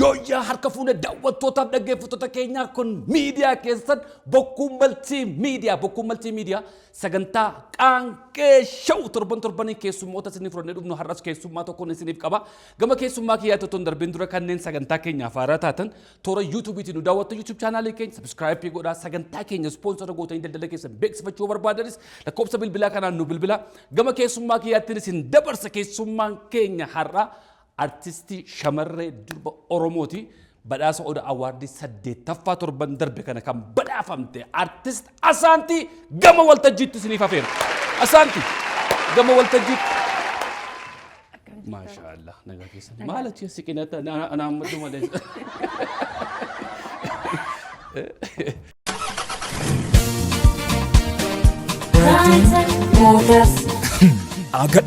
Yooyyaa harka fuune daawwattootaaf dhaggeeffattoota keenyaa kun miidiyaa keessatti bokkuu maltii miidiyaa sagantaa qaanqee shawuu torbanii keessummoota isiniif fudhannee dhufnu har'as keessummaa tokkoon isiniif qaba. Gama keessummaa kiyyaa tokkoon darbeen dura kanneen sagantaa keenyaaf haaraa taatan toora yuutuubiitiin nu daawwattu yuutuub chaanaalii keenya sabskiraayipii godhaa sagantaa keenya ispoonsora gootanii daldala keessan beeksifachuu barbaadanis lakkoofsa bilbilaa kanaan nu bilbilaa. Gama keessummaa kiyyaattiin isin dabarsa keessummaan keenya har'aa artistii shamarree durba Oromooti badhaasa Oda Awaardii 8ffaa torban darbe kana kan badhaafamte artist Asaantii gama waltajjiitti isiniif afeera. Asaantii gama waltajjiitti. Maashaallah nagaa keessan. Maal achi siqinata ana ammadu malee.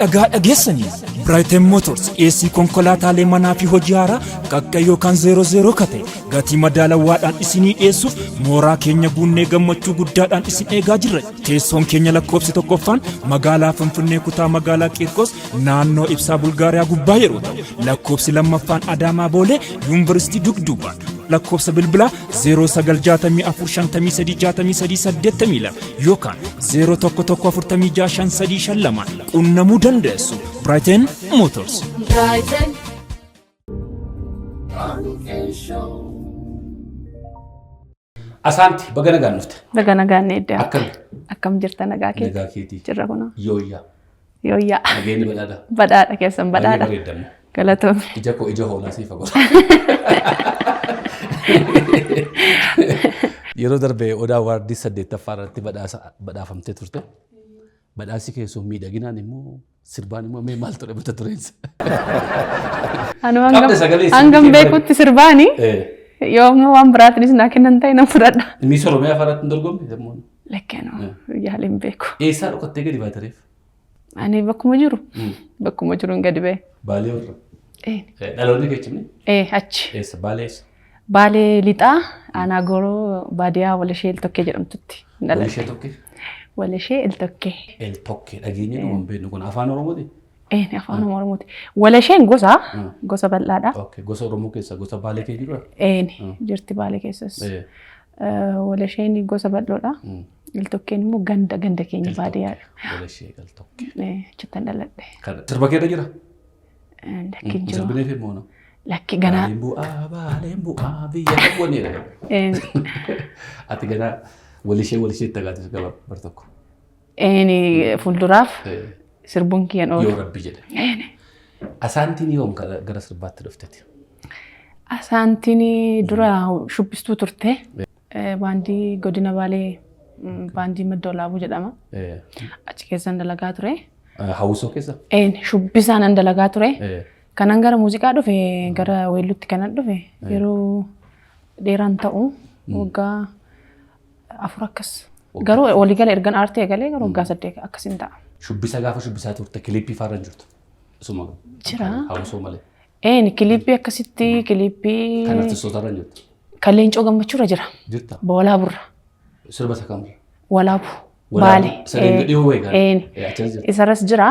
Dhagaa dhageessanii Brighton Motors AC konkolaattaalee manaa fi hojii haaraa qaqqayyoo kan 00 kate gatii madaalawaadhaan isinii dhiyeessuuf mooraa keenya guunnee gammachuu guddaadhaan isin eegaa jirra. Teessoon keenya lakkoofsi tokkoffaan magaalaa Finfinnee kutaa magaalaa Qiirqos naannoo ibsaa Bulgaariyaa gubbaa yeroo ta'u lakkoofsi lammaffaan Adaamaa Boolee Yuunivarsiitii Dugduubaan lakkoofsa bilbilaa 0964536382 yookaan 0114655352 qunnamuu dandeessu. Brighton Motors. Asaantii baga nagaan dhufte. Baga nagaan eedda. Akkam jirta nagaa kee? Nagaa keetii. Jirra kuna. Yooyyaa. Nageenyi badhaadha. Badhaadha keessan badhaadha. Galatoomne. Ija koo ija hoolaa siif agoora. Yeroo darbe Oda Awaardii 8ffaa irratti badhaafamtee turte. Badhaasi keessoo miidhaginaan immoo sirbaan immoo mee maal ture mata tureensa. Hangam beekutti sirbaani yoommoo waan biraatiinis naa kennan ta'e nan fudhadha. Miss Oromiyaa faraatti hin dorgomne? Lakkeenoo yaaleen beeku. Eessaa dhokattee gadi baatareef? Ani bakkuma jiru hin gadi ba'e. Baalee warra? Dhaloonni keechifne? Achi. Eessa? Baalee eessa? Baalee lixaa aanaa goroo baadiyaa walashee iltokkee jedhamtutti. Walashee tokkee? Walashee iltokkee. Iltokkee dhageenye waan beeknu kun afaan Oromooti? Afaan Oromooti. Walasheen gosa bal'aadha. Gosa Oromoo keessa gosa Baalee kee jiru? Jirti Baalee keessas. Walasheen gosa bal'oodha. Iltokkeen immoo ganda keenya baadiyyaadha. Walashee iltokkee. Achittan dhaladhe. Sirba keessa jira? Lakkiin jiru. Sirbinee fi moona? Lakki ganaa. Baaleen bu'aa biyya qabwanneedha. Ati ganaa walishee itti gaba bar tokko. Fuulduraaf sirbuun kiyyan oolu. Yoo Rabbi jedhe. Asaantiin yoom gara sirbaatti dhufteti? Asaantiin dura shubbistuu turte. Baandii godina Baalee baandii Madda Olaabuu jedhama. Achi keessan dalagaa ture. Hawusoo keessa? Shubbisaan dalagaa ture. Kanan gara muuziqaa dhufe gara weelluutti kanan dhufe yeroo dheeraan ta'u waggaa 4 akkas. Garuu waliigala ergan aartee galee garuu waggaa 8 akkasiin ta'a. Shubbisa gaafa shubbisaa turte kiliippii faarra jirtu? Isuma jira. Hawusoo malee? Kiliippii akkasitti kiliippii. Kan artistootarra jirtu? Kan Leencoo Gammachuurra jira. Jirta? Walaaburra. Sirba isa kamtu? Walaabu. Baalee. Sareen dhiyoo wayii isarras jira.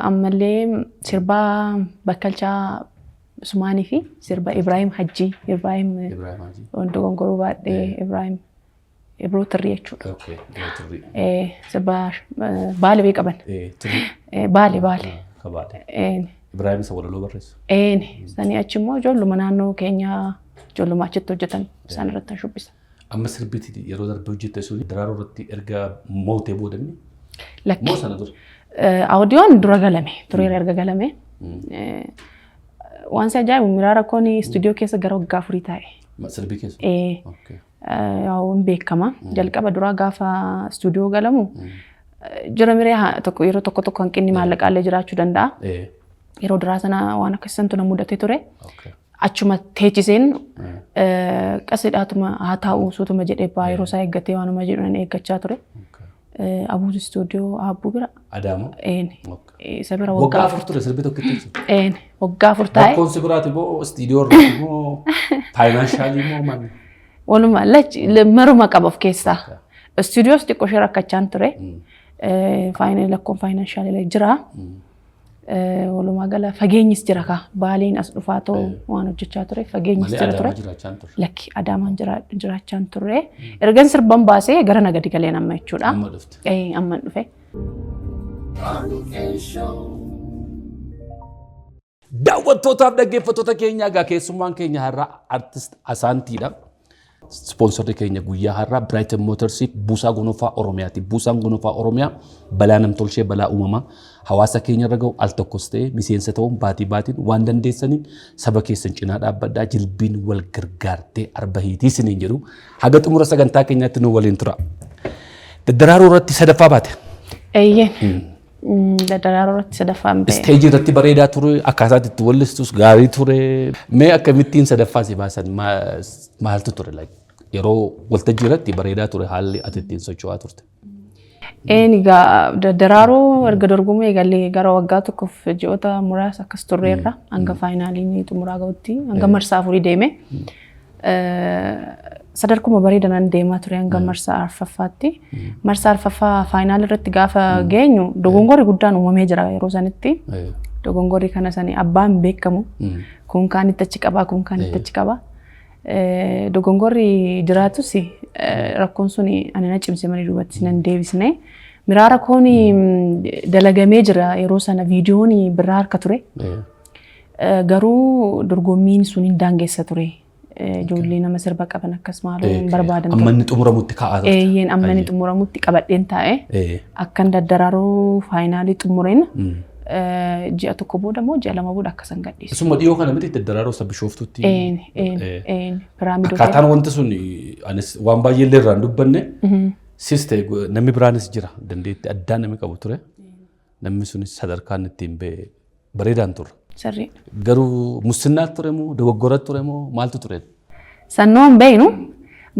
Ammallee sirba Bakkalchaa Sumaanii fi sirba Ibrahim Hajji. Ibrahim wanti gongoroo baadhee Ibrahim Ibroo Tirrii jechuudha. Sirba Baalee qaban. Baalee. Ibrahim isa walaloo barreessu. Sanii achi immoo ijoolluma naannoo keenyaa ijoolluma achitti hojjetan isaan irratti shubbisa. Amma sirbitti yeroo darbe hojjette sun daraaroo irratti erga mootee boodamni? Lakki. Moo sana dura? Audioon dura galame, tureera erga galame. Waan si ajaa'ibu miraara kooni istuudiyoo keessa gara waggaa 4 taa'e. Sirbii keessa? Hin beekama. Jalqaba dura gaafa istuudiyoo galamu jira miree yeroo tokko hanqinni maallaqaallee jiraachuu danda'a. Yeroo duraa sana waan akkasiisantu na mudatee ture. Achuma teechiseen qasidhaatuma haa taa'u suutuma jedhee yeroo isaa eeggatee waanuma jedhan eeggachaa ture. Abuus istuudiyoo Abbuu bira. Adaamoo? Isa bira waggaa 4 ture sirbi tokko itti. Waggaa 4 taa'e. Bakkoon si biraati moo istuudiyoo irratti moo faayinaanshaali moo maali? Walumaa maruma qaba of keessaa. Istuudiyoos xiqqoo ishee rakkachaan ture. Lakkoon faayinaanshaali jira. walumaa gala fageenyis jira ka baaliin as dhufaa ta'u waan hojjechaa ture fageenyis jira ture lakki adaamaan jiraachaan ture ergan sirban baasee gara nagadi galeen amma jechuudha amma dhufe daawwattootaaf dhaggeeffattoota keenya egaa keessummaan keenya har'a artist Asaantiidha. Sponsorri keenya guyyaa har'aa Brighton Motors buusaa gonofaa Oromiyaati. Buusaan gonofaa Oromiyaa balaa namtolchee balaa uumamaa hawaasa keenya irra ga'u al tokkos ta'ee miseensa ta'uun baatiin waan dandeessaniin saba keessan cinaa dhaabbadhaa jilbiin wal gargaartee arba hiitii isiniin jedhu haga xumura sagantaa keenyaatti nu waliin tura. Daddaraaroo irratti sadaffaa baate. Eeyyee. Daddaraaroo irratti sadaffaan ba'e. Isteejii irratti bareedaa ture akkaasaatti itti wallistus gaarii ture. Mee akkamittiin sadaffaa si baasan maaltu ture yeroo waltajjii irratti bareedaa ture haalli ati ittiin socho'aa turte. Egaa daddaraaroo erga dorgomee eegalee gara waggaa tokkoof ji'oota muraasa akkas turreerra hanga faayinaaliin xumuraa ga'utti hanga marsaa afurii deeme. Sadarkuma bareedanaan deemaa ture hanga marsaa arfaffaatti. Marsaa arfaffaa faayinaal irratti gaafa geenyu dogongorri guddaan uumamee jira yeroo sanitti. Dogongorri kana sanii abbaan beekamu kun kaan itti achi qabaa kun kaan itti achi qabaa. Dogongorri jiraatus rakkoon sun ani na cimse malee duubatti nan deebisne. Miraara koon dalagamee jira yeroo sana viidiyoon biraa harka ture. Garuu dorgommiin sun hin daangeessa ture. Ijoollee nama sirba qaban akkas maaloo barbaadan. Amma inni xumuramutti kaa'aa turte. Eeyyeen amma inni xumuramutti qabadheen taa'e. Akkan daddaraaroo faayinaalii xumureen ji'a tokko booda moo ji'a lama booda akkasan gadhiisu. Isuma dhiyoo kana miti daddaraaroo sabbi shooftutti. Piraamidoo. Akkaataan wanti sun anis waan baay'ee illee irraan dubbanne sistee namni biraanis jira dandeetti addaa namni qabu ture. Namni sunis sadarkaan ittiin ba'e bareedaan ture. Sirrii. Garuu musinnaa ture moo dogoggora ture moo maaltu ture? Sannoon beeynu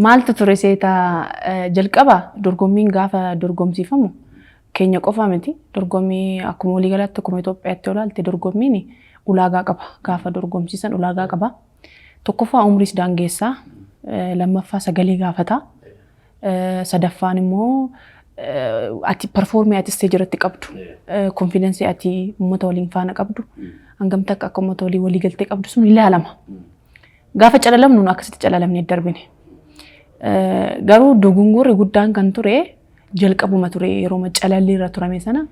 maaltu ture seetaa jalqaba dorgommiin gaafa dorgomsiifamu keenya qofa miti dorgommii akkuma walii galatti akkuma Itoophiyaatti olaalte dorgommiin ulaagaa qaba gaafa dorgomsiisan ulaagaa qaba tokkoffaa umriis daangeessaa lammaffaa sagalee gaafata sadaffaan immoo ati performii ati stage irratti qabdu confidence ati uummata waliin faana qabdu hangamta akka uummata walii galtee qabdu sun ilaalama gaafa calalamnu akkasitti calalamne darbine garuu dogongorri guddaan kan ture jalqabuma ture yeroo calalli irra turame sana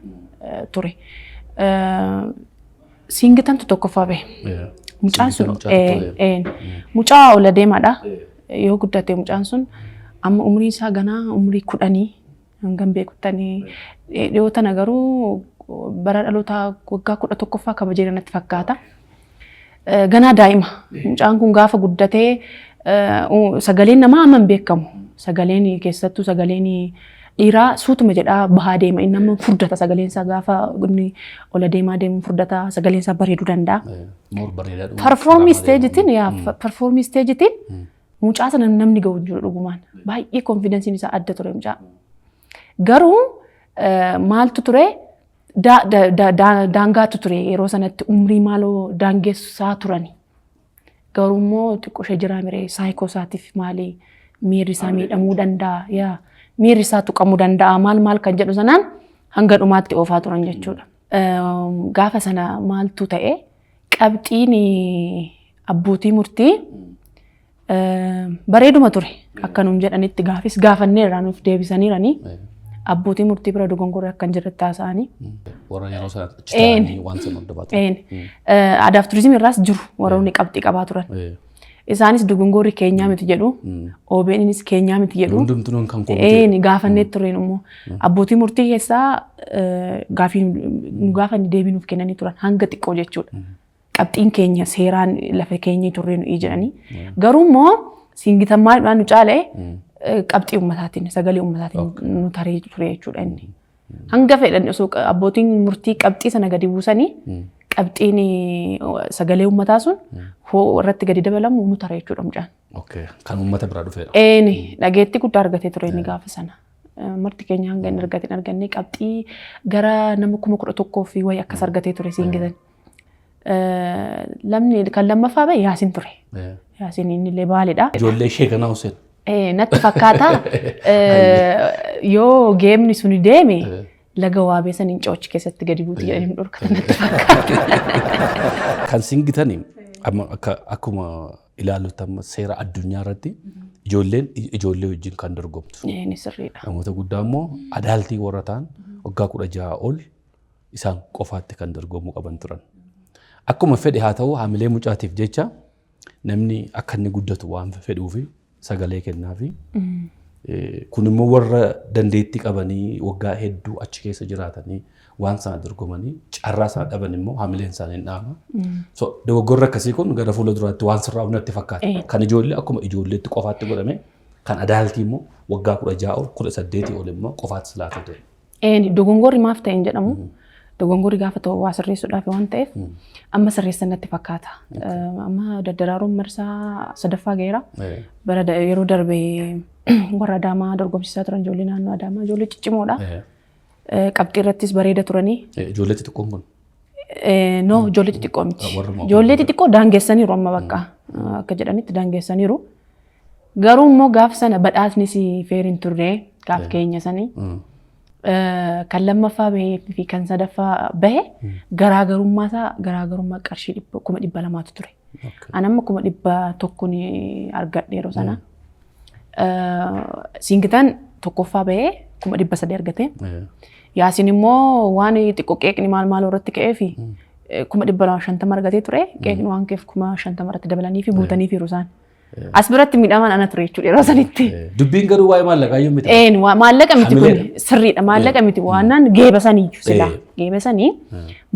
ture singitantu tokkoffaa ba'e mucaan sun mucaa ola deemaadha yoo guddate mucaan sun amma umrii isaa ganaa umrii 10 hangam beekuttanii dhiyootana garuu bara dhaloota waggaa 11ffaa kabajee natti fakkaata. Ganaa daa'ima. Mucaan kun gaafa guddatee sagaleen namaa amma hin beekamu. Sagaleen keessattuu sagaleen dhiiraa suutuma jedhaa bahaa deema. Inni amma furdata sagaleen isaa gaafa ola deemaa deemu furdata sagaleen isaa bareeduu danda'a. Performii steejitiin mucaa sana namni ga'u jiru dhugumaan. Baay'ee konfidensiin isaa adda ture mucaa. Garuu maaltu ture daangaatu ture yeroo sanatti umrii maaloo daangeessaa turani. Garuu immoo xiqqoo jiraa miree saayikoo isaatiif maali miirri isaa miidhamuu danda'a miirri isaa tuqamuu danda'a maal kan jedhu sanaan hanga dhumaatti oofaa turan jechuudha. Gaafa sana maaltu ta'e qabxiin abbootii murtii bareeduma ture akka nuun jedhanitti gaafis gaafanneerraa nuuf deebisaniiranii. Abbootii murtii bira dogongorri akkan jirratti haasa'anii. Warra yeroo sana waan sana adda Aadaaf turizimii irraas jiru warroonni qabxii qabaa turan. Isaanis dogongorri keenyaa miti jedhu OBN'nis keenyaa miti jedhu. Hundumtuun kan koomite. Gaafannee tureen immoo abbootii murtii keessaa gaafanni deebii nuuf kennanii turan hanga xiqqoo jechuudha. Qabxiin keenya seeraan lafa keenya turreen jedhanii. Garuu immoo singitammaadhaan nu caalee qabxii ummataatiin sagalee ummataatiin nu taree ture jechuudha inni. Hanga fedhan osoo abbootiin murtii qabxii sana gadi buusanii qabxiin sagalee ummataa sun irratti gadi dabalamu nu taree jechuudha mucaan. Kan ummata biraa dhufeedha. Dhageettii guddaa argatee ture inni gaafa sana. Marti keenya hanga inni argannee qabxii gara nama 11,000 wayii akkas argatee ture singitan. Kan lammaffaa ba'e Yaasiin ture. Yaasiin inni illee baaleedha. Ijoollee ishee kanaa Hussein. Natti fakkaata yoo geemni suni deeme laga waabee saniin coochi keessatti gadi buuti jedhanii dhorkatan natti fakkaata. Kan singitanii amma akkuma ilaalutti amma seera addunyaa irratti ijoollee wajjin kan dorgomtu. Ni sirriidha. Namoota guddaa immoo adaaltii warra ta'an waggaa 16 ol isaan qofaatti kan dorgomuu qaban turan. Akkuma fedhe haa ta'u haamilee mucaatiif jecha namni akka inni guddatu waan fedhuu fi sagalee kennaa fi kun immoo warra dandeettii qabanii waggaa hedduu achi keessa jiraatanii waan sana dorgomanii carraa isaa dhaban immoo haamileen isaanii hin dhaama. So dogoggorri akkasii kun gara fuula duraatti waan sirraa natti fakkaata. Kan ijoollee akkuma ijoolleetti qofaatti godhame kan adaaltii immoo waggaa 16 ol 18 ol immoo qofaatti silaafatu. Dogongorri maaf ta'e hin jedhamu. Dogongorri gaafa ta'u waa sirreessuudhaaf waan ta'eef amma sirreessan natti fakkaata. Amma daddaraaruun marsaa 3ffaa ga'eera. Bara yeroo darbee warra Adaamaa dorgomsiisaa turan ijoollee naannoo Adaamaa ijoollee ciccimoodha. Qabxii irrattis bareeda turanii. Ijoollee xixiqqoon kun? No, ijoollee xixiqqoo miti. Ijoollee xixiqqoo daangeessaniiru amma bakka akka jedhanitti daangeessaniiru. Garuu immoo gaaf sana badhaasnis feeriin turre gaaf keenya sanii. Kan lammaffaa bahee fi kan sadaffaa bahe garaagarummaa isaa garaagarummaa qarshii 200,000 ture. Anamma 100,000 argadhe yeroo sana. Singitaan tokkoffaa bahee 300,000 argate. Yaasin immoo waan xiqqoo qeeqni maal irratti ka'ee fi 250 argatee ture. Qeeqni waan keef 50 irratti dabalanii fi guutanii fi rusaan. As biratti midhamaan ana ture jechuudha yeroo sanitti. Dubbiin garuu waa'ee maallaqaa yoo miti. Maallaqa miti kun sirriidha. Maallaqa miti waannaan geeba sanii sila. Geeba sanii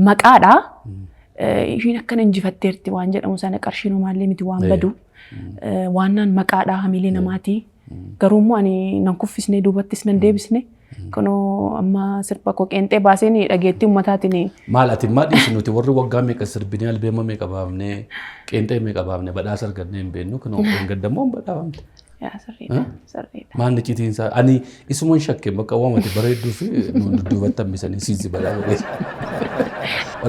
maqaadha. Ishiin akkana injifatteerti waan jedhamu sana qarshiin maallee miti waan badu. Waannaan maqaadha hamilee namaati. Garuu immoo ani nan kuffisnee duubattis nan deebisne. Kunoo amma sirba koo qeenxee baaseen dhageettii ummataatiin. Maal ati maa dhiisi nuti warri waggaa meeqa sirbinee albeema meeqa baafnee qeenxee meeqa baafnee badhaasa argannee hin beeknu kunoo gaddamoo badhaafamte. Yaa sirriidha sirriidha. Maanni citiinsaa ani isuman shakkee bakka waamati bareedduu fi duubatti hambisanii siisi badhaasa.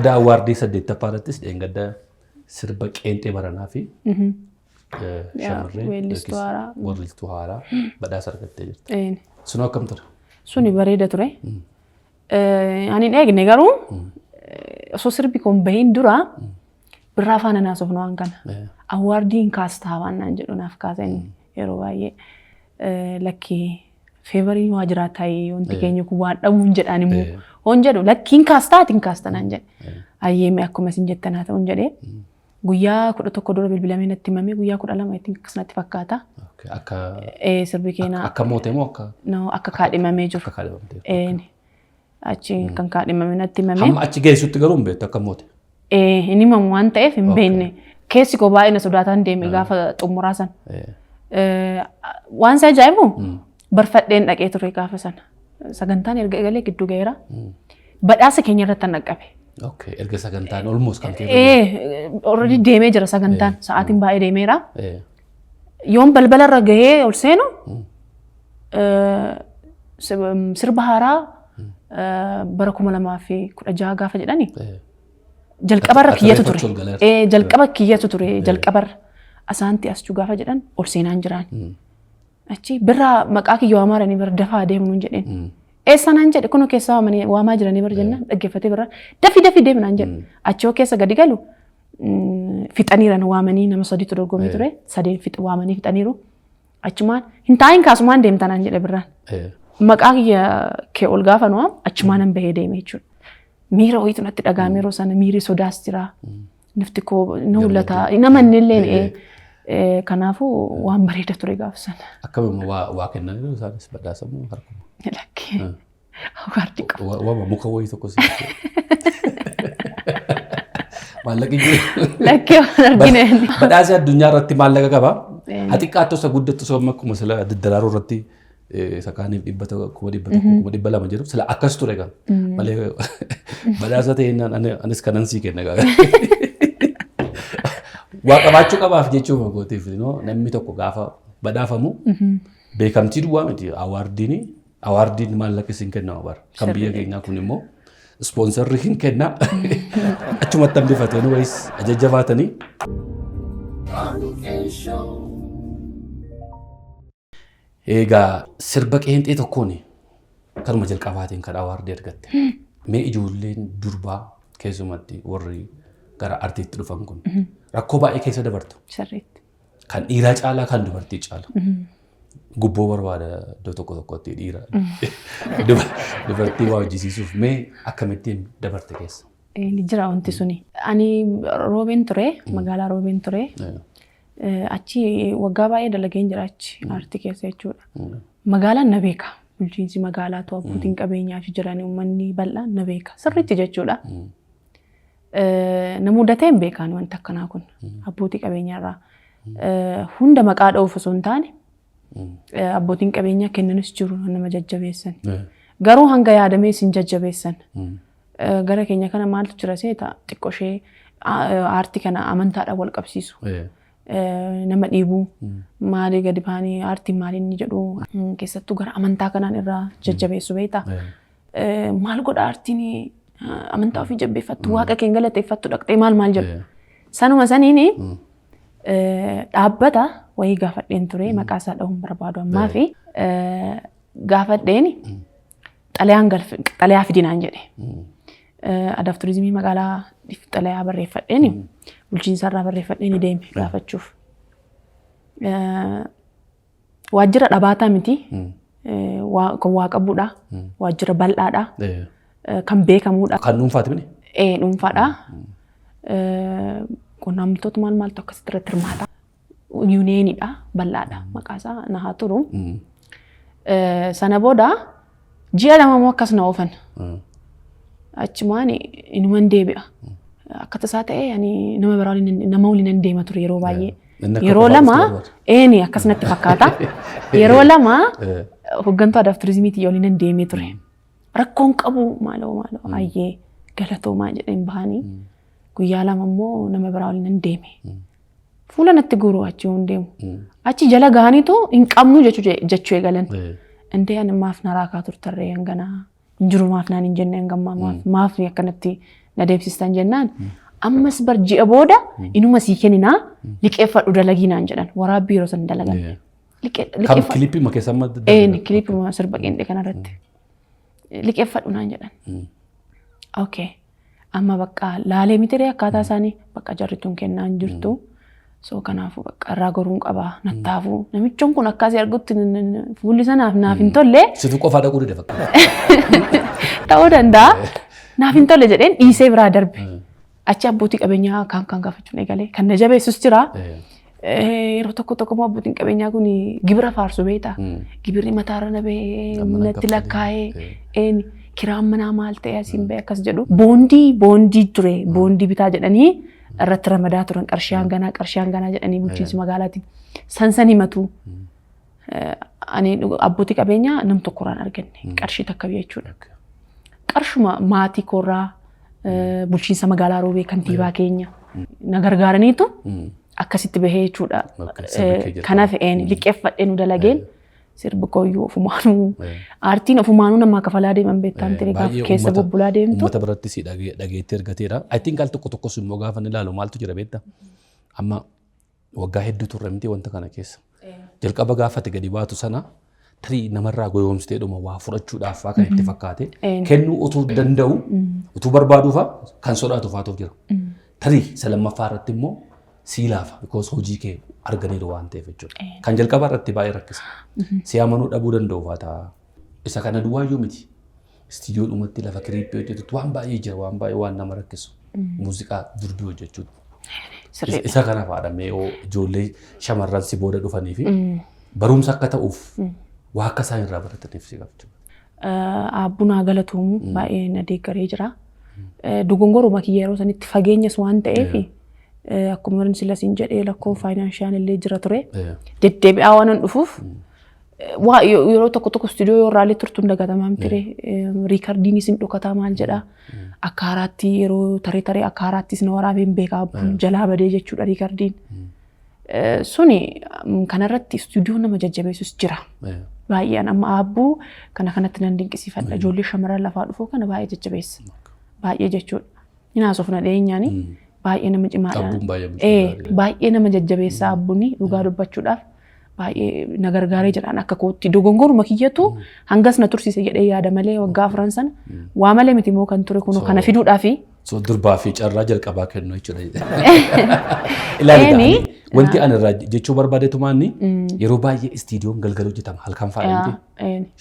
Odaa awwaardii 8ffaa irrattis dheengadda sirba qeenxee baranaa fi shamarree weellistuu haaraa badhaasa argattee jirti. Sunoo akkam ture? Suni bareeda ture. Ani hin eegne garuu osoo sirbi kun bahin dura birraa faana naasofna waan kana. Awwaardiin kaastaa waan naan jedhu naaf kaasan yeroo baay'ee lakkii feevariin waa jiraataa wanti keenya kun waan dhabuun jedhaan immoo hoon jedhu lakkiin kaastaatiin kaasta naan jedhe. Ayyeeme akkuma isin jettan haa ta'uun jedhee guyyaa 11 dura bilbilamee natti himamee guyyaa 12 ittiin akkasumatti fakkaata. Akka sirbi keenya akka moote moo akka akka kaadhimamee jiru. Akka kaadhimamte. Achi kan kaadhimamee natti himamee. Amma achi geessutti garuu hin beektu akka moote. Inni himamu waan ta'eef hin beekne. Keessi koo baay'ee na sodaataan deeme gaafa xumuraa sana. Waan isa ajaa'ibu barfadheen dhaqee ture gaafa sana. Sagantaan erga egalee gidduu ga'eera. Badhaasa keenya irratti an dhaqqabe. Okay, erga sagantaan almost kan keessa. Already deemee jira sagantaan sa'aatiin baay'ee deemeera. Yoon balbala irra gahee ol seenu sirba haaraa bara 2016 gaafa jedhani jalqabarra kiyyatu ture. Jalqaba kiyyatu ture jalqabarra Asaantii Aschuu gaafa jedhan ol seenaan jiraan. Achi birraa maqaa kiyya waamaranii bira dafaa deemnuun jedheen. Eessanaan jedhe kunoo keessaa waamaa jiranii bira jennaan dhaggeeffatee birraa dafi deemnaan jedhe. Achoo keessa gadi galu fixaniiran waamanii nama 3 dorgomee ture 3 waamanii fixaniiru achumaan hin taa'in kaasumaan deemtanaan jedhe birraan maqaa kiyya kee ol gaafa nu'am achumaan an bahee deeme jechuudha miira ho'itu natti dhagaame yeroo sana miiri sodaas jira nafti koo na mul'ata nama innillee kanaafuu waan bareeda ture gaafa sana. Akkamitti waa kennanii isaanis badhaasamuu harkuma. Lakkee awwaardii qaba. Waa muka wayii tokko si. Maallaqa jiru. Lakkee argine. Badhaasa addunyaa irratti maallaqa qaba. Ati qaattosa guddattu sooma akkuma sila daddaraaruu irratti sakaaniif 200,000 jedhu sila akkas ture kan. Malee badhaasa ta'een anis kanan sii kenna gaara. Waa qabaachuu qabaaf jechuun magootiif namni tokko gaafa badhaafamu beekamtii duwwaa miti awwaardiin maallaqa isin kennamu bara. Kan biyya keenyaa kun immoo sponsorri hin kenna achumatti hambifatanii wayis ajajjabaatanii. Egaa sirba qeenxee tokkoon kanuma jalqabaatiin kan awaardii argatte. Mee ijoolleen durbaa keessumatti warri gara artiitti dhufan kun rakkoo baay'ee keessa dabartu. Sirriitti. Kan dhiiraa caalaa kan dubartii caala. Gubboo barbaada iddoo tokkotti dhiira. Dubartii waa hojjisiisuuf mee akkamittiin dabarte keessa? Ni jira wanti suni. Ani Roobeen ture, magaalaa Roobeen ture. Achi waggaa baay'ee dalageen jira achi aartii keessa jechuudha. Magaalaan na beeka. Bulchiinsi magaalaatu abbootiin qabeenyaa fi jiran uummanni bal'aan na beeka. Sirriitti jechuudha. Na mudatee hin beekaan wanta akkanaa kun abbootii qabeenyaarraa. Hunda maqaa dha'uuf osoo hin taane abbootiin qabeenyaa kennanis jiru nama jajjabeessan. Garuu hanga yaadamee sin jajjabeessan. Gara keenya kana maaltu jira seeta xiqqooshee aartii kana amantaadhaan wal qabsiisu. Nama dhiibuu maalii gadi baanii aartiin maaliin ni jedhu keessattuu gara amantaa kanaan irraa jajjabeessu beektaa. Maal godha aartiin amantaa ofii jabbeeffattu waaqa keenya galateeffattu dhaqxee maal jedhu. Sanuma saniini dhaabbata wayii gaafadheen ture maqaa isaa dha'uun barbaadu ammaa fi gaafadheen xalayaa fidinaan jedhe. Adaaf turizimii magaalaa xalayaa barreeffadheen bulchiinsarraa barreeffadheen deeme gaafachuuf. Waajjira dhabaataa miti kan waa qabuudha. Waajjira bal'aadha. Kan beekamuudha. Kan dhuunfaati mini? Dhuunfaadha. Qonnaan bultoota maaltu akkasitti irratti hirmaata. Yuuniyeeniidha bal'aadha maqaasaa na haa turu. Sana booda ji'a lama moo akkas na oofan. Achumaan inuman deebi'a. Akka tasaa ta'e nama biraa nama waliin deema ture yeroo baay'ee. Yeroo lama akkasumatti fakkaata. Yeroo lama hooggantuu aadaa fi turizimiitii waliin deemee ture. Rakkoon qabu maaloo ayyee galatoomaa jedheen bahanii guyyaa lama immoo nama biraa waliin deeme. Fuula natti guruu achi hin deemu. Achi jala gahaniitu hin qabnu jechuu eegalan. Indee ani maaf na raakaa turtarree hanganaa jiru maaf naan hin jenne hangammaa maaf akkanatti na deebsistan jennaan. Ammas bar ji'a booda inuma sii kenninaa liqeeffadhu dalaginaan jedhan waraabbii yeroo san dalagan. Kam kilippii ma keessa amma? Kilippii ma sirba qeenxee kanarratti. Liqeeffadhu naan jedhan. Okay. Amma bakka laalee mitiree akkaataa isaanii bakka jarrituun kennaan jirtu. So kanaafuu bakka irraa goruun qabaa nattaafuu namichoon kun akkasii argutti fuulli sanaaf naaf hin tolle. Situ qofaa dhaquu dide fakkaata. Ta'uu danda'a. Naaf hin tolle jedheen dhiisee biraa darbe. Achi abbootii qabeenyaa kan gaafachuun eegalee kan na jabeessus jira. Yeroo tokko abbootiin qabeenyaa kun gibira faarsu beektaa. Gibirri mataarra na ba'ee natti lakkaa'ee kiraan manaa maal ta'e asiin ba'e akkas jedhu. Boondii ture boondii bitaa jedhanii irratti ramadaa turan qarshii hanganaa jedhanii bulchiinsi magaalaatiin san himatu. Ani abbootii qabeenyaa nam tokkorraan arganne qarshii takka jechuudha. Qarshuma maatii korraa bulchiinsa magaalaa Roobee kantiibaa keenya na gargaaraniitu akkasitti bahee jechuudha. Kanaaf liqeeffadhee nu dalageen sirbi kooyyuu ofumaanuu aartiin ofumaanuu namaa kafalaa deeman beektaan ture gaafa keessa bobbulaa deemtu. Uummata biratti si dhageetti ergateera. I think al tokkos immoo gaafa ni ilaalu maaltu jira beektaa. Amma waggaa hedduu turre miti wanta kana keessa. Jalqaba gaafate gadi baatu sana tarii namarraa goyoomsitee dhuma waa fudhachuudhaaf kan itti fakkaate kennuu utuu danda'u utuu barbaaduufa kan sodaatu faatuuf jira. Tarii isa lammaffaa irratti immoo sii laafa because hojii kee arganiiru waan ta'eef jechuudha. Kan jalqaba irratti baay'ee rakkisa. Si amanuu dhabuu danda'u faata. Isa kana duwwaayyuu miti. Istiidiyoo dhumatti lafa kiriippii hojjetutti waan baay'ee jira waan baay'ee waan nama rakkisu. Muuziqaa durbii hojjechuudha. Isa kana faadhamee ijoollee shamarran si booda dhufanii fi barumsa akka ta'uuf waa akka isaan irraa barataniif si gaafachuu. Abbunaa galatoomu baay'ee na deeggaree jira. Dogongoruma kiyya yeroo sanitti fageenyas waan ta'eef akkuma silaasiin jedhee lakkoo faayinaanshaan illee jira ture. Deddeebi'aa waan dhufuuf yeroo tokko istiidiyoo yoo raalee turtuun dagatamaa ture. Riikardiinis hin dhokataa maal jedhaa. Akka haaraatti yeroo taree akka haaraattis na waraabeen beekaa jalaa badee jechuudha riikardiin. Suni kanarratti istiidiyoo nama jajjabeessus jira. Baay'een amma abbuu kanatti nan dinqisiifadha. Ijoollee shamarran lafaa dhufuu kana baay'ee jajjabeessa. Baay'ee jechuudha. Inaasuuf na dhiyeenyaani baay'ee nama cimaadha. Baay'ee nama jajjabeessa abbuuni dhugaa dubbachuudhaaf baay'ee na gargaaree jiraan akka kootti dogongoruma kiyyatu hangas na tursiise jedhee yaada malee waggaa afran sana waa malee miti moo kan ture kunoo kana fiduudhaa fi so durbaa fi carraa jalqabaa kennu jechuudha. Ilaali wanti ani irraa jechuu barbaadetu maanni yeroo baay'ee istiidiyoon galgala hojjetama halkan fa'aa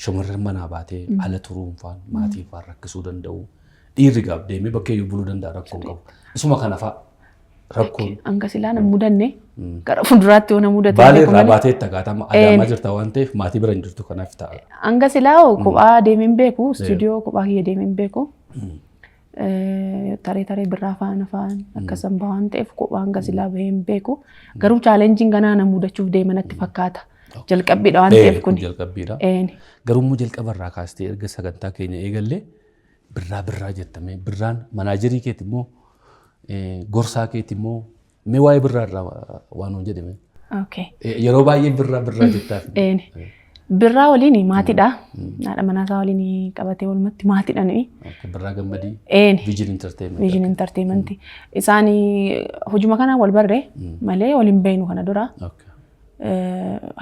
shamarran manaa baatee ala turuun fa'aan maatii fa'aa rakkisuu danda'u dhiirri gaaf deemee bakkeeyyuu buluu danda'a rakkoon qabu. Isuma kana fa'aa rakkoon. Hanga silaa na mudanne gara fuulduraatti yoo na mudate. Baalee irraa baatee itti agaatama adaamaa jirta waan ta'eef maatii bira hin jirtu kanaaf ta'a. Hanga silaa kophaa deemeen beeku istiidiyoo kophaa kiyya deemeen beeku. Taree birraa faana akkasaan bahan ta'eef kophaa hanga silaa baheen beeku. Garuu chaalenjiin ganaa na mudachuuf deemanatti fakkaata. Jalqabbiidha waan ta'eef kun. Jalqabbiidha. Garuu immoo jalqabarraa kaastee erga sagantaa keenya eegallee birraa jettamee birraan manaajerii keetti immoo gorsaa keetti immoo mee waa'ee birraarraa waan hon jedhame. Yeroo baay'ee birraa jettaaf. Birraa waliin maatiidha. Haadha manaasaa waliin qabatee walumatti maatiidha nuyi. Birraa gammadii. Viijin Entertainment. Viijin Entertainment. Isaan hojuma kanaan wal barree malee waliin beeknu kana dura.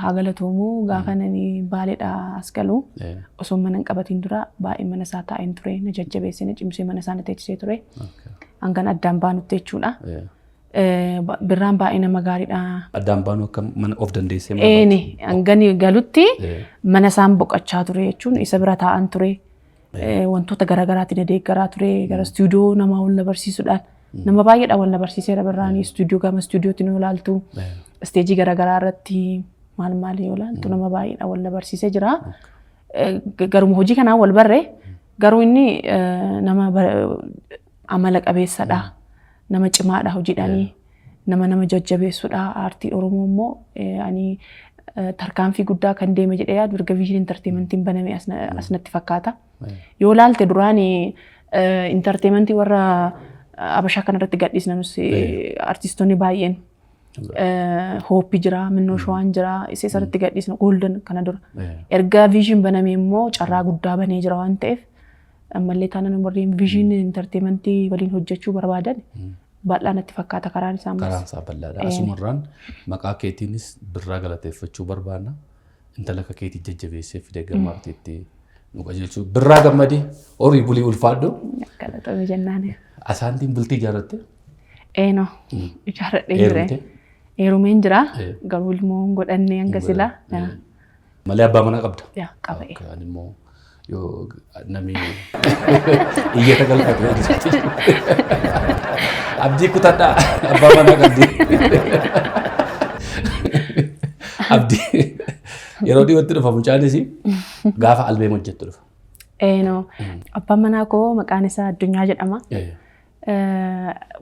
Haa galatoomuu gaafa nani baaleedha as galu osoo mana hin qabatiin dura baay'ee mana isaa taa'een ture na jajjabeessee na cimsee mana isaa na teessisee ture. Hangan addaan baanutti jechuudha. Birraan baay'ee nama gaariidha. Addaan baanu akka mana of dandeessee hangani galutti mana isaan boqochaa ture jechuun isa bira taa'an ture. Wantoota garaagaraatti na deeggaraa ture gara istiidiyoo nama wal na barsiisuudhaan nama baay'eedha wal na barsiiseera birraan istiidiyoo gama istiidiyootti nu ilaaltu isteejii garaagaraa irratti maal yoo ilaaltu nama baay'eedha wal na barsiisee jira. Garuma hojii kanaan wal barree garuu inni nama amala qabeessadha. Nama cimaadha hojiidhaanii nama jajjabeessuudha aartii Oromoo immoo ani tarkaanfii guddaa kan deeme jedhee yaadu erga Viijin Entertainmentiin baname asnatti fakkaata. Yoo ilaalte duraan Entertainmentii warra Abashaa kanarratti gadhiisnanus artistoonni baay'een Hooppi jira, Minnoo Shawaan jira, isa irratti gadhiisna Golden kana dura. Erga Viijin baname immoo carraa guddaa banee jira waan ta'eef ammallee taanaan warreen Viijin Entertainmentii waliin hojjechuu barbaadan bal'aan itti fakkaata karaan isaa ammas. Karaan isaa bal'aadha. Asumarraan maqaa keetiinis birraa galateeffachuu barbaadna. Intala akka keetii jajjabeessee fidee gammaatti nu qajeelchuu. Birraa gammadii horii bulii ulfaadhu. Galatoomi jennaan. Asaantiin bultii ijaarratte? Eenoo ijaarradhee jira. Heerumeen jira. Garuu ilmoo godhannee hanga silaa. Malee abbaa manaa qabda? Qaba. Immoo yoo namni iyyata galfate abdii kutadhaa abbaa manaa qabdi. Abdii yeroo dhiyootti dhufa mucaanis gaafa albeem hojjettu dhufa. Abbaan manaa koo maqaan isaa Addunyaa jedhama.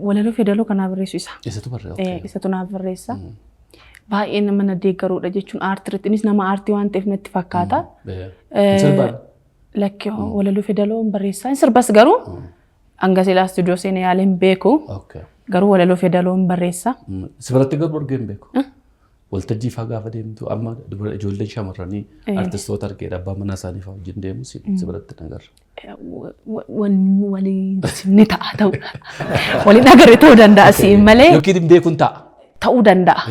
Walaloo Fedaloo kanaa barreessu isa. Isatu naaf barreessa. Baay'ee nama na deeggaruudha jechuun aartiirratti innis nama aartii waan ta'eef natti fakkaata. Lakkii walaloo Fedaloo barreessaa. Inni sirbas garuu hanga silaa istiidiyoo seenee yaaleen beeku. Garuu walaloo Fedaloo barreessa. Sibiratti garuu argeen beeku. Waltajjii fa'aa gaafa deemtu amma ijoolleen shamarranii artistoota argeedha abbaa manaa isaanii fa'aa wajjin deemu sibiratti nagarra. Waliin ni ta'a ta'u. Waliin agarre ta'uu danda'a siin malee. Yookiin hin beekuun ta'a. Ta'uu danda'a.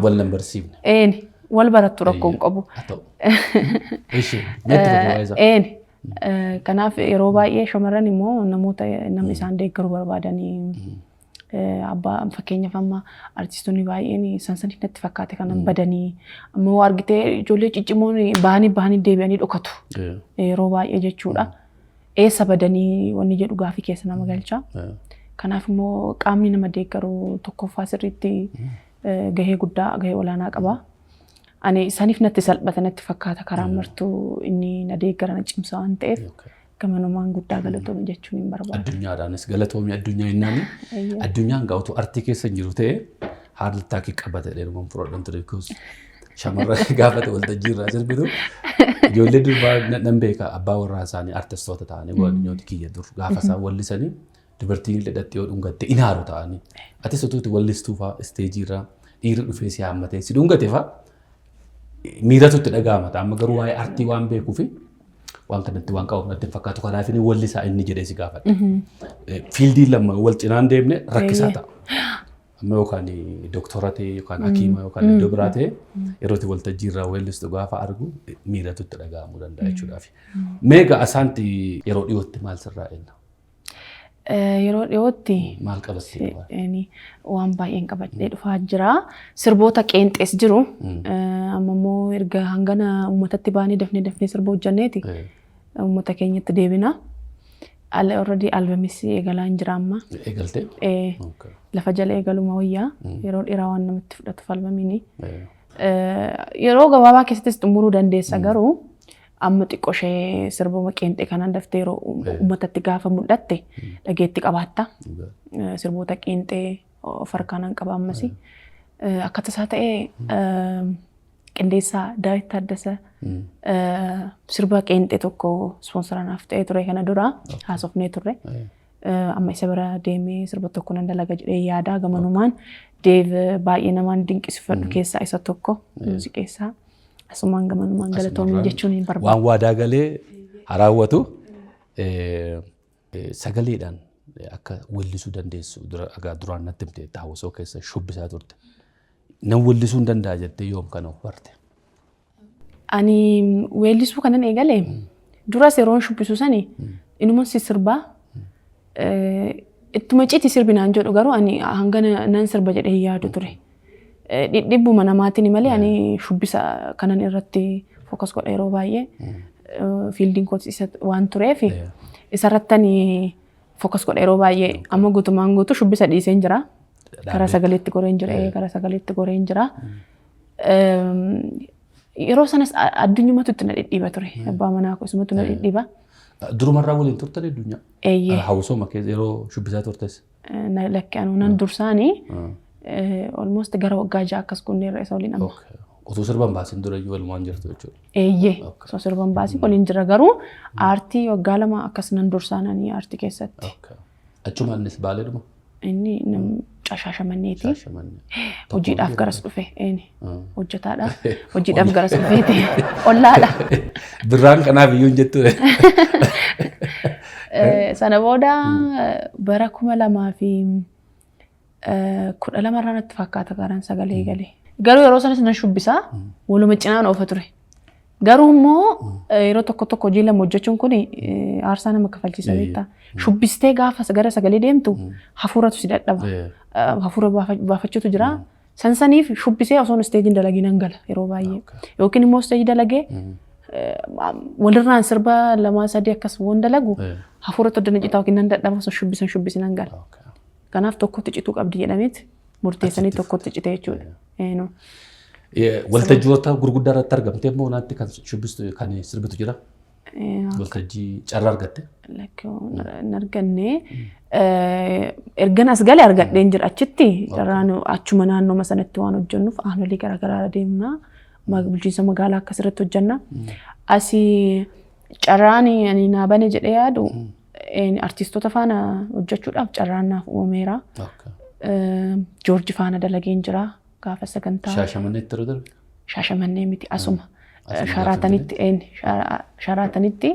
Wal nan barsiifne. Wal barattu rakkoon qabu. Kanaaf yeroo baay'ee shamarran immoo namoota nama isaan deeggaruu barbaadanii abbaa fakkeenyaaf amma artistoonni baay'een sansanii natti fakkaate kanan badanii ammoo argitee ijoollee ciccimoon bahanii deebi'anii dhokatu yeroo baay'ee jechuudha. Eessa badanii wanni jedhu gaafii keessa nama galcha. Kanaaf immoo qaamni nama deeggaruu tokkoffaa sirriitti gahee olaanaa qaba. Ani saniif natti salphata natti fakkaata karaan martuu inni na deeggara na cimsa waan ta'eef gamanumaan guddaa galatoomi jechuun hin barbaadu. Addunyaadhaanis galatoomi addunyaa hinnaani. Addunyaan gaa'utu artii keessa jiru ta'e haala taakii qabata dheerumaan fudhadhan ture because shamarra gaafate waltajjii irraa sirbitu ijoollee durbaa nan beeka abbaa warraa isaanii artistoota ta'anii waanyooti kiyya dur gaafa isaan wallisanii dubartiin hidhattee yoo dhungatte inaaru ta'anii ati sotuuti wallistuu fa'aa isteejii irraa dhiirri dhufee si haammatee si dhungate fa'aa miiratutti dhaga'ama amma garuu waa'ee artii waan beekuufi waan kanatti waan qabu natti fakkaatu kanaaf inni wallisaa inni jedhee si gaafadha. Fiildiin lama wal cinaan deemne rakkisaa ta'a. amma yookaan doktorate yookaan hakiima yookaan iddoo biraatee yeroo itti waltajjii irraa weellistu gaafa argu miiratu itti dhaga'amuu danda'a jechuudhaaf. Meeqa Asaantii yeroo dhiyootti maal sirraa eenna? Yeroo dhiyootti maal qabattee? Waan baay'een qabadhee dhufaa jira. Sirboota qeenxees jiru. Amma immoo erga hangana uummatatti baanee dafnee sirba hojjanneeti. Uummata keenyatti deebina. Already albamis eegalaan jira amma. Eegaltee? Lafa jala eegaluma wayyaa. Yeroo dheeraa waan namatti fudhatu albamiini. Yeroo gabaabaa keessattis xumuruu dandeessa garuu amma xiqqoo ishee sirbooma qeenxee kanaan daftee yeroo uummatatti gaafa mul'atte dhageetti qabaatta. Sirboota qeenxee of harkaan qaba ammas. Akka tasaa ta'ee qindeessaa Daawit Taaddasa sirba qeenxee tokko ispoonsaranaaf ta'ee ture kana dura haasofnee turre. Amma isa bira deemee sirba tokko nan dalaga jedhee yaada gamanumaan Deev baay'ee namaan dinqisiifadhu keessaa isa tokko muuziqeessaa. Asumaan gamanumaan galatoomii jechuun hin barbaadu. Waan waadaa galee haraawwatu sagaleedhaan akka weellisuu dandeessu duraan natti himte taawusoo keessa shubbisaa turte. Nan weellisuu hin danda'a jettee yoom kana hubarte? Ani weellisuu kanan eegale duras yeroon shubbisu sani inuma sirbaa ittuma citi sirbinaan jedhu garuu ani hangana nan sirba jedhee yaadu ture. Dhibbuma namaatiin malee ani shubbisa kanan irratti fokas godha yeroo baay'ee fiildiin kooti isa waan tureef isarratti ani fokas godha yeroo baay'ee amma guutumaan guutuu shubbisa dhiiseen jira. Karaa sagaleetti goreen jira karaa sagaleetti goreen jira. Yeroo sanas addunyumatu itti na dhidhiiba ture. Abbaa manaa koo isumatu na dhidhiiba. Durumarraa waliin turtan addunyaa? Eeyyee. Hawwasooma keessa yeroo shubbisaa turtes? Lakkee anu nan dursaanii almost gara waggaa ja'a akkas kunneen irra isa waliin amma. Osoo sirban baasin dura iyyuu walumaan jirtu jechuudha? Eeyyee. Osoo sirban baasin waliin jira garuu aartii waggaa lama akkas nan dursaananii aartii keessatti. Achumaanis baaleedhuma? Inni Shaashamanneeti. Hojiidhaaf garas dhufe hojjetaadha. Hojiidhaaf garas dhufeeti ollaadha. Birraan kanaaf iyyuu hin jettu. Sana booda bara 2012 irraa natti fakkaata karaan sagalee galee. Garuu yeroo sanas nan shubbisaa waluma cinaan oofa ture. Garuu immoo yeroo tokko hojii lama hojjechuun kun aarsaa nama kafalchiisa beektaa. Shubbistee gaafa gara sagalee deemtu hafuuratu si dadhaba. Hafuura baafachuutu jira. Sansaniif shubbisee osoo isteejiin dalagii nan gala yeroo baay'ee. Yookiin immoo isteejii dalagee walirraan sirba 2-3 akkas waan dalagu hafuuratu addana citaa yookiin nan dadhaba osoo shubbisi nan gala. Kanaaf tokkotti cituu qabdi jedhameeti murteessanii tokkotti citee jechuudha. Waltajjiiwwan gurguddaa irratti argamtee immoo naatti kan shubbistu kan sirbitu jira? Waltajjii carraa argatte? Hin arganne. Ergan as galee argadheen jira achitti carraan achuma naannoo sanatti waan hojjennuuf aanolee garaagaraa deemna. Bulchiinsa magaalaa akkasirratti hojjenna. Asii carraan ani naa bane jedhee yaadu artistoota faana hojjechuudhaaf carraan naaf uumameera. Joorji faana dalageen jira. Gaafa sagantaa. Shaashamanneetti yeroo darbe? Shaashamannee miti asuma. Sharaatanitti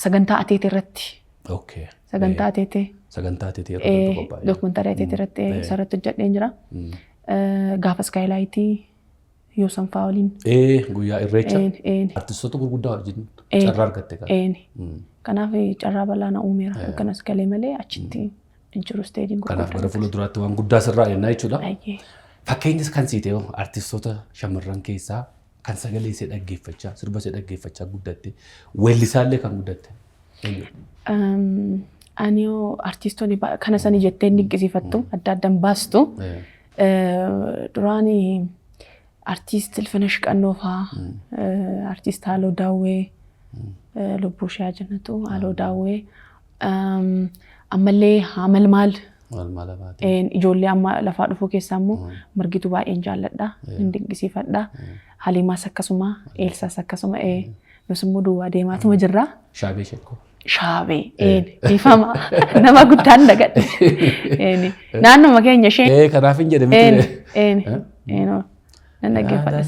sagantaa ateetee irratti. Sagantaa ateetee. Sagantaa ateetee yeroo qophaa'e. Dookumentaarii ateetee irratti isarratti hojjedheen jira. Gaafa iskaaylaayitii Yoosan fa'aa waliin. Guyyaa irreecha. Artistoota gurguddaa wajjin carraa argatte qaba. Kanaaf carraa bal'aa na uumeera. Akkanas galee malee achitti jiru isteejiin gurguddaa. Kanaaf gara fuulduraatti waan guddaa sirraa ennaa jechuudha. Fakkeenyas kan siite artistoota shamarran keessaa kan sagalee ishee dhaggeeffachaa sirba ishee dhaggeeffachaa guddatte weellisaallee kan guddatte. Ani artistoonni kana sanii jettee dinqisiifattu adda addaan baastu duraani artist Ilfinash Qannoo fa'aa artist Haaloo Daawwee lubbuu ishee jannatu Haaloo Daawwee ammallee Hamalmaal. Ijoollee amma lafaa dhufuu keessaa immoo margitu baay'een jaalladha. Hin dinqisiifadha. Haliimaas akkasuma Eelsaas akkasuma nus immoo duwwaa deemaatuma jirra. Shaabee sheekoo. Shaabee dhiifama nama guddaan dagadhe. Naannuma keenya isheen. Kanaaf hin jedhamne. Nan dhaggeeffadha.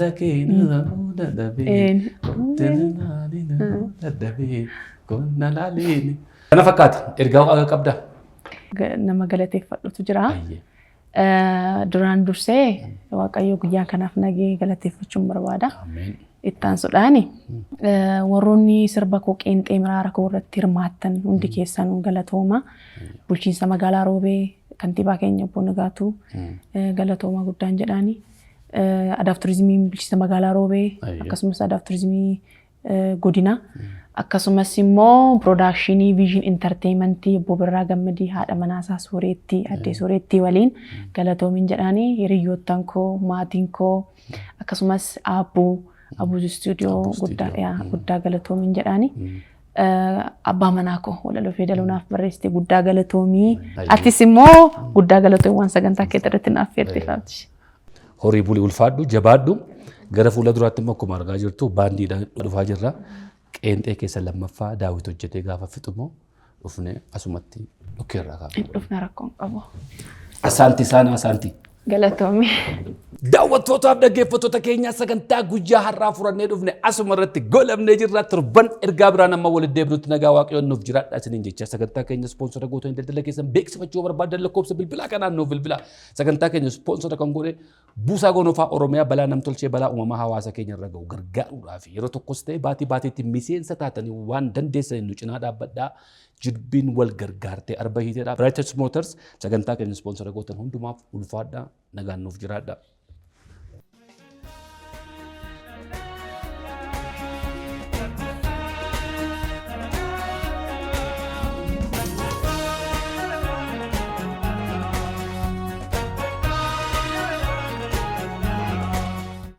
Kana fakkaata ergaa qabda. Nama galateeffadhutu jira. Duraan dursee Waaqayyo guyyaa kanaaf nagee galateeffachuun barbaada. Ameen. Ittaan sodhaani warroonni sirba koo qeenxee miraara koo irratti hirmaattan hundi keessan galatooma. Bulchiinsa magaalaa Roobee kantiibaa keenya obbo Nagaatuu galatooma guddaan jedhaani. Adaaf turizimiin bulchiinsa magaalaa Roobee akkasumas adaaf turizimii godina akkasumas immoo production vision entertainment obbo Birraa Gammadii haadha manaasaa Sooreetti addee Sooreetti waliin galatoomin jedhaani hiriyoottan koo maatiin koo akkasumas Abu studio guddaa galatoomin jedhaani abbaa manaa koo walaloo fedaluunaaf barreessite guddaa galatoomii atis immoo guddaa galatoomi waan sagantaa kee irratti naaf feertifaatti. Horii bulii ulfaadhu jabaadhu gara fuula duraatti immoo akkuma argaa jirtu baandiidhaan dhufaa jirra. Qeenxee keessa lammaffaa daawit hojjetee gaafa fixumoo dhufne asumatti dhukkeerraa kaa'u. Dhufna rakkoon qabu. Asaantii saana asaantii. Galatoomi. Daawwattootaaf dhaggeeffattoota keenya sagantaa guyyaa har'aa furannee dhufne asuma irratti goolabnee jirra turban ergaa biraan amma walitti deebinutti nagaa waaqayyoon nuuf jiraadha isiniin jecha sagantaa keenya ispoonsora gootonni daldala keessan beeksifachuu barbaadan lakkoofsa bilbilaa kanaan nuuf bilbilaa sagantaa keenya ispoonsora kan godhe buusaa gonofaa Oromiyaa balaa namtolchee balaa uumamaa hawaasa keenya irra ga'u gargaaruudhaaf yeroo tokkos ta'e baatiitti miseensa taatanii waan dandeessaniin nu cinaa dhaabbadhaa jilbiin wal gargaartee arba hiiteedha. Bright Motors sagantaa keenya ispoonsora gootan hundumaaf ulfaadhaa nagaan nuuf jiraadha.